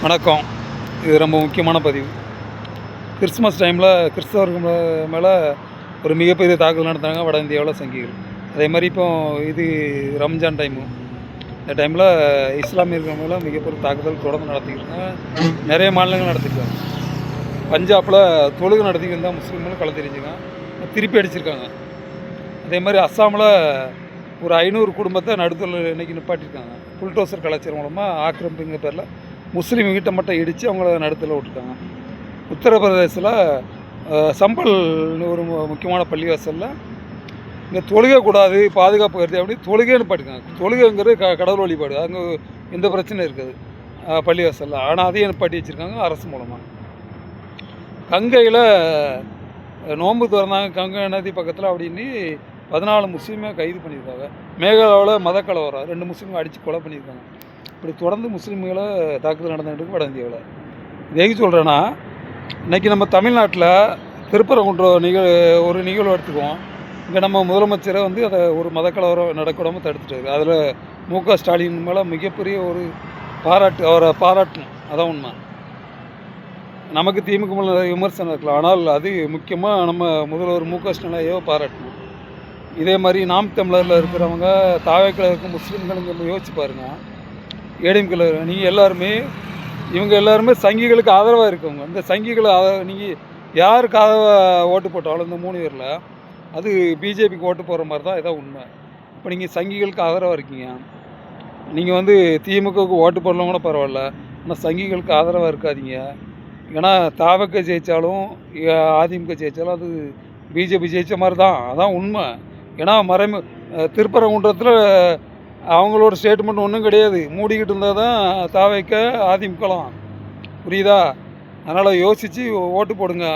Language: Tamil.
வணக்கம். இது ரொம்ப முக்கியமான பதிவு. கிறிஸ்மஸ் டைமில் கிறிஸ்தவர்கள் மேலே ஒரு மிகப்பெரிய தாக்குதல் நடத்துனாங்க வட இந்தியாவில் சங்கிகள். அதே மாதிரி இப்போ இது ரம்ஜான் டைமு. இந்த டைமில் இஸ்லாமியர்கள் மேலே மிகப்பெரிய தாக்குதல் தொடர்ந்து நடத்திக்கிட்டு நிறைய மாநிலங்கள் நடத்திருக்காங்க. பஞ்சாபில் தொழுகை நடத்திக்கிட்டு இருந்தால் முஸ்லீம்களும் களை தெரிஞ்சுக்காங்க, திருப்பி அடிச்சிருக்காங்க. அதே மாதிரி அஸ்ஸாமில் ஒரு 500 குடும்பத்தை நடுத்தரில் இன்றைக்கி நிப்பாட்டியிருக்காங்க. புல்டோசர் கலாச்சாரம் மூலமாக ஆக்கிரமிப்புங்கிற பேரில் முஸ்லீம் வீட்டை மட்டும் இடித்து அவங்கள நடுத்தரில் விட்டுருக்காங்க. உத்தரப்பிரதேசில் சம்பல்னு ஒரு முக்கியமான பள்ளிவாசலில் இங்கே தொழுகை கூடாது, பாதுகாப்பு கருதி அப்படி தொழுகைன்னு நிப்பாட்டிருக்காங்க. தொழுகைங்கிறது கடவுள் வழிபாடு, அங்கே எந்த பிரச்சனையும் இருக்காது பள்ளிவாசலில். ஆனால் அதையும் நிப்பாட்டி வச்சுருக்காங்க அரசு மூலமாக. கங்கையில் நோன்பு திறந்தாங்க கங்கை நதி பக்கத்தில் அப்படின்னு 14 முஸ்லீமை கைது பண்ணியிருக்காங்க. மேகாலாவில் மதக்கலவரம் 2 முஸ்லீம்களை அடித்து கொலை பண்ணியிருக்காங்க. இப்படி தொடர்ந்து முஸ்லீம்களை தாக்குதல் நடந்துகிட்டு வட இந்தியாவில். எதுக்கு சொல்கிறேன்னா, இன்றைக்கி நம்ம தமிழ்நாட்டில் திருப்பரங்குன்றம் ஒரு நிகழ்வு எடுத்துக்குவோம். இங்கே நம்ம முதலமைச்சரை அதை ஒரு மதக்கலவரம் நடக்கூடாமல் தடுத்துட்டாரு. அதில் மு.க. ஸ்டாலின் மேலே மிகப்பெரிய ஒரு அவரை பாராட்டணும், அதான் உண்மை. நமக்கு திமுக மேலே விமர்சனம் இருக்கலாம், ஆனால் அது முக்கியமாக நம்ம முதல்வர் மு.க. ஸ்டாலினையோ பாராட்டணும். இதே மாதிரி நாம் தமிழரில் இருக்கிறவங்க தாவேக்கில் இருக்க முஸ்லீம்களுங்க யோசிச்சு பாருங்கள். ஏடிஎம்கேல நீங்கள் எல்லாருமே இவங்க எல்லாருமே சங்கிகளுக்கு ஆதரவாக இருக்கவங்க. இந்த சங்கிகளை நீங்கள் யாருக்கு ஆதரவாக ஓட்டு போட்டாலும் இந்த 3 பேரில் அது பிஜேபிக்கு ஓட்டு போகிற மாதிரி தான் இதான் உண்மை. இப்போ நீங்கள் சங்கிகளுக்கு ஆதரவாக இருக்கீங்க. நீங்கள் திமுகவுக்கு ஓட்டு போடலாம் கூட பரவாயில்ல, ஆனால் சங்கிகளுக்கு ஆதரவாக இருக்காதீங்க. ஏன்னா தாவேக்கா ஜெயித்தாலும் அதிமுக ஜெயித்தாலும் அது பிஜேபி ஜெயித்த மாதிரி தான், அதான் உண்மை. ஏன்னா திருப்பரங்குன்றத்தில் அவங்களோட ஸ்டேட்மெண்ட் ஒன்றும் கிடையாது, மூடிக்கிட்டு இருந்தால் தான் தாவேக்கா அதிமுகலாம், புரியுதா? அதனால் யோசித்து ஓட்டு போடுங்க.